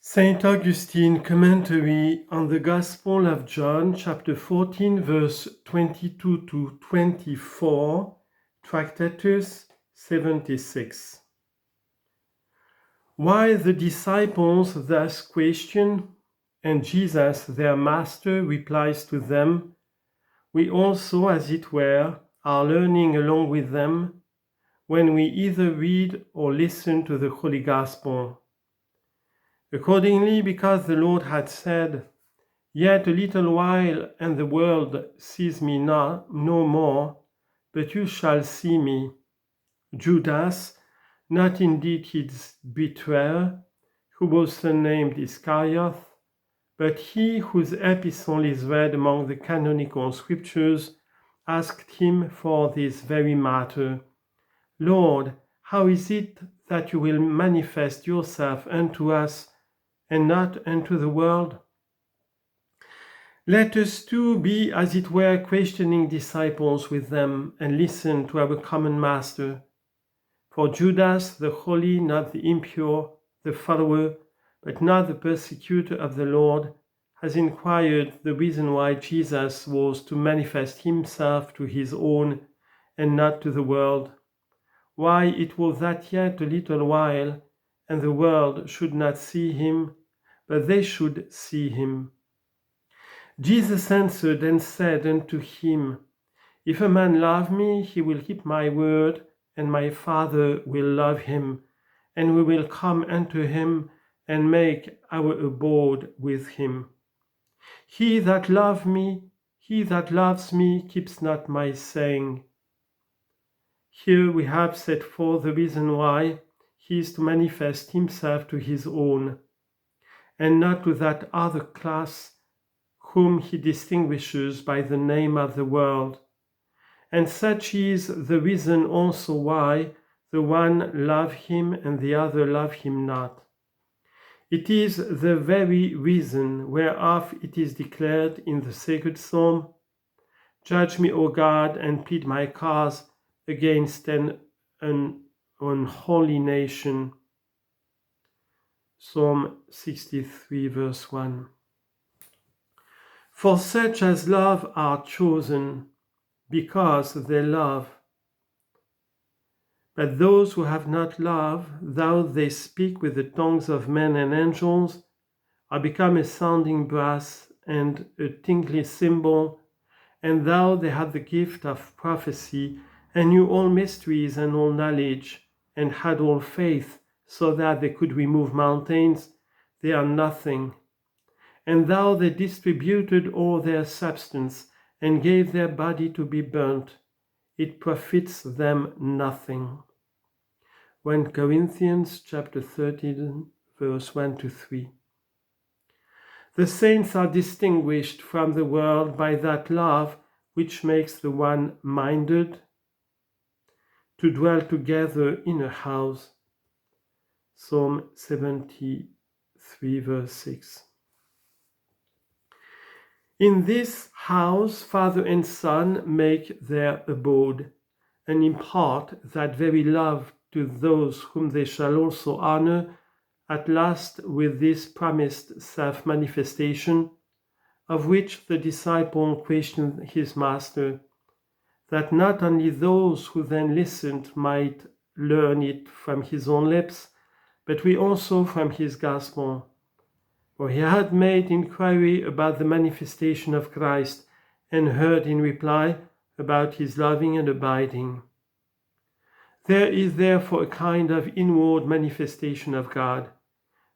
Saint Augustine Commentary on the Gospel of John, chapter 14, verse 22 to 24, Tractatus 76. While the disciples thus question, and Jesus, their master, replies to them, we also, as it were, are learning along with them when we either read or listen to the Holy Gospel. Accordingly, because the Lord had said, Yet a little while, and the world sees me no more, but you shall see me. Judas, not indeed his betrayer, who was surnamed Iscariot, but he whose epistle is read among the canonical scriptures, asked him for this very matter, Lord, how is it that you will manifest yourself unto us, and not unto the world? Let us too be, as it were, questioning disciples with them, and listen to our common Master. For Judas, the holy, not the impure, the follower, but not the persecutor of the Lord, has inquired the reason why Jesus was to manifest himself to his own, and not to the world, why it was that yet a little while, and the world should not see him, but they should see him. Jesus answered and said unto him, If a man love me, he will keep my word, and my Father will love him, and we will come unto him, and make our abode with him. He that loves me keeps not my saying. Here we have set forth the reason why he is to manifest himself to his own, and not to that other class whom he distinguishes by the name of the world. And such is the reason also why the one love him and the other love him not. It is the very reason whereof it is declared in the sacred psalm, Judge me, O God, and plead my cause against an unholy nation. Psalm 63, verse 1. For such as love are chosen, because they love. But those who have not love, though they speak with the tongues of men and angels, are become a sounding brass and a tinkling cymbal, and though they had the gift of prophecy, and knew all mysteries and all knowledge, and had all faith, so that they could remove mountains, they are nothing. And though they distributed all their substance, and gave their body to be burnt, it profits them nothing. 1 Corinthians chapter 13, verse 1 to 3. The saints are distinguished from the world by that love which makes the one minded to dwell together in a house. Psalm 73, verse 6. In this house, Father and Son make their abode, and impart that very love to those whom they shall also honor, at last with this promised self-manifestation, of which the disciple questioned his master, that not only those who then listened might learn it from his own lips, but we also from his gospel. For he had made inquiry about the manifestation of Christ, and heard in reply about his loving and abiding. There is therefore a kind of inward manifestation of God,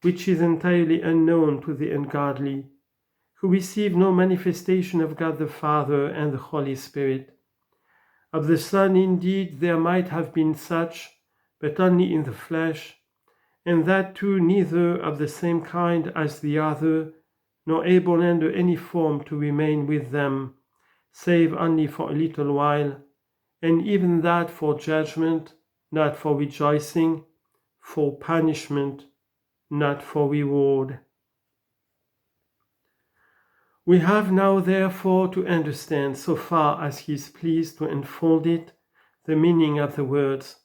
which is entirely unknown to the ungodly, who receive no manifestation of God the Father and the Holy Spirit. Of the Son indeed there might have been such, but only in the flesh, and that too neither of the same kind as the other, nor able under any form to remain with them, save only for a little while, and even that for judgment, not for rejoicing, for punishment, not for reward. We have now therefore to understand, so far as he is pleased to unfold it, the meaning of the words,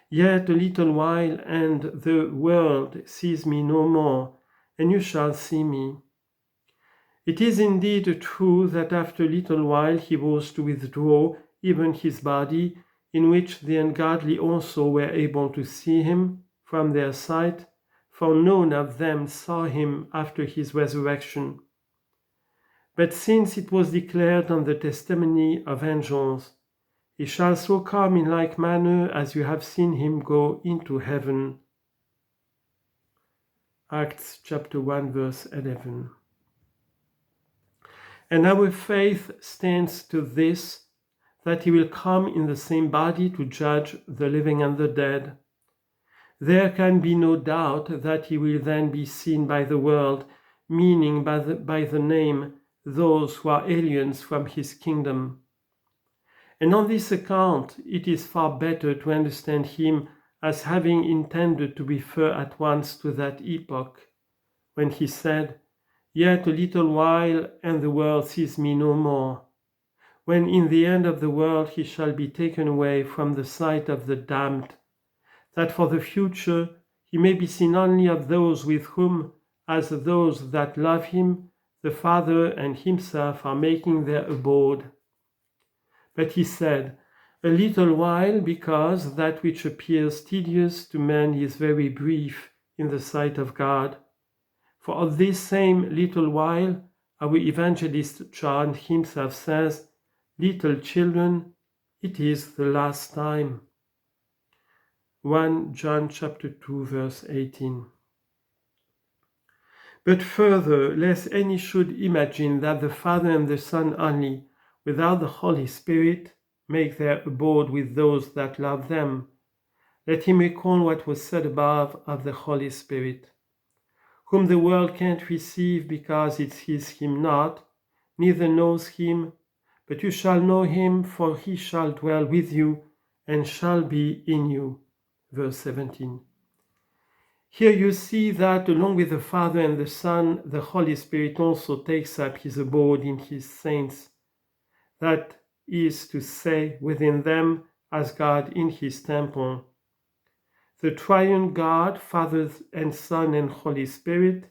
Yet a little while, and the world sees me no more, and you shall see me. It is indeed true that after a little while he was to withdraw even his body, in which the ungodly also were able to see him, from their sight, for none of them saw him after his resurrection. But since it was declared on the testimony of angels, he shall so come in like manner as you have seen him go into heaven. Acts chapter 1 verse 11. And our faith stands to this, that he will come in the same body to judge the living and the dead. There can be no doubt that he will then be seen by the world, meaning by the name those who are aliens from his kingdom. And on this account, it is far better to understand him as having intended to refer at once to that epoch, when he said, "Yet a little while, and the world sees me no more, when in the end of the world he shall be taken away from the sight of the damned, that for the future he may be seen only of those with whom, as those that love him, the Father and himself are making their abode." But he said, "A little while," because that which appears tedious to man is very brief in the sight of God. For of this same little while, our evangelist John himself says, "Little children, it is the last time." 1 John chapter 2 verse 18. But further, lest any should imagine that the Father and the Son only, without the Holy Spirit, make their abode with those that love them, let him recall what was said above of the Holy Spirit, whom the world can't receive because it sees him not, neither knows him, but you shall know him, for he shall dwell with you and shall be in you. Verse 17. Here you see that along with the Father and the Son, the Holy Spirit also takes up his abode in his saints, that is to say, within them as God in his temple. The triune God, Father and Son and Holy Spirit,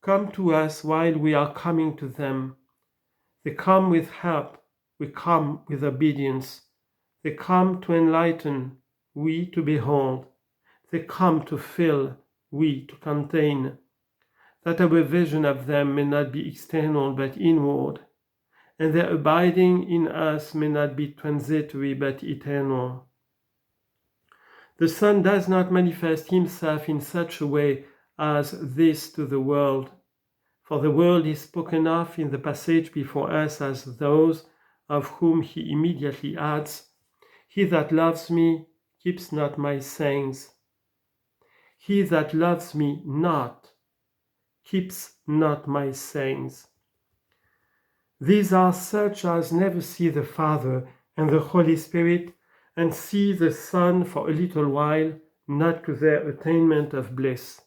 come to us while we are coming to them. They come with help, we come with obedience. They come to enlighten, we to behold. They come to fill, we to contain, that our vision of them may not be external but inward, and their abiding in us may not be transitory but eternal. The Son does not manifest himself in such a way as this to the world, for the world is spoken of in the passage before us as those of whom he immediately adds, "He that loves me keeps not my sayings." He that loves me not keeps not my sayings. These are such as never see the Father and the Holy Spirit, and see the Son for a little while, not to their attainment of bliss,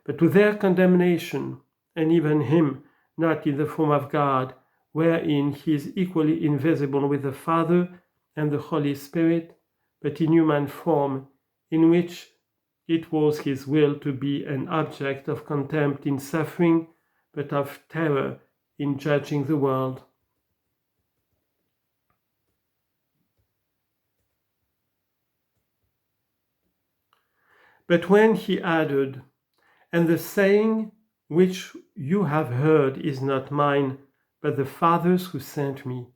but to their condemnation, and even him not in the form of God, wherein he is equally invisible with the Father and the Holy Spirit, but in human form, in which it was his will to be an object of contempt in suffering, but of terror in judging the world. But when he added, "And the saying which you have heard is not mine, but the Father's who sent me,"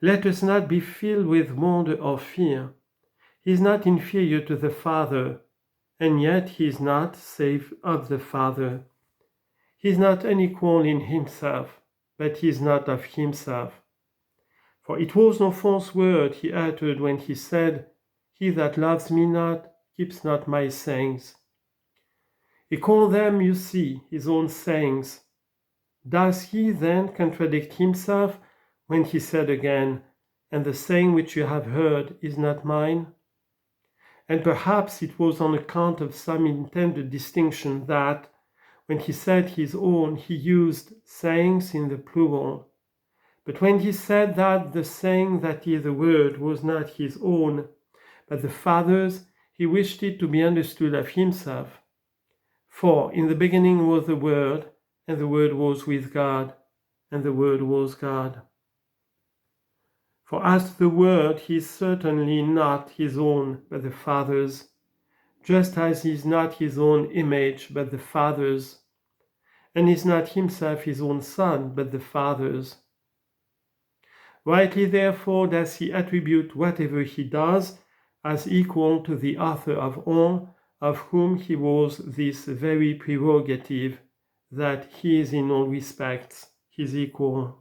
let us not be filled with wonder or fear. He is not inferior to the Father, and yet he is not save of the Father. He is not unequal in himself, but he is not of himself. For it was no false word he uttered when he said, "He that loves me not keeps not my sayings." He called them, you see, his own sayings. Does he then contradict himself when he said again, "And the saying which you have heard is not mine"? And perhaps it was on account of some intended distinction that, when he said his own, he used sayings in the plural. But when he said that the saying that is the word was not his own, but the Father's, he wished it to be understood of himself. For in the beginning was the Word, and the Word was with God, and the Word was God. For as the Word, he is certainly not his own, but the Father's, just as he is not his own image, but the Father's, and is not himself his own Son, but the Father's. Rightly, therefore, does he attribute whatever he does as equal to the author of all, of whom he was this very prerogative, that he is in all respects his equal.